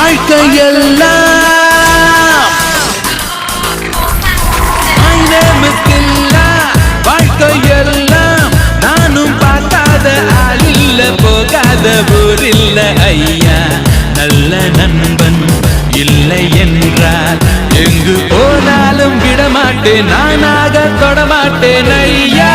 வாழ்க்கையெல்லாம் வாழ்க்கையெல்லாம் நானும் பார்க்காத ஆளில்ல போகாத ஊரில்ல ஐயா நல்ல நண்பன் இல்லை என்றால் எங்கு போனாலும் விடமாட்டேன் நானாக தொடமாட்டேன் ஐயா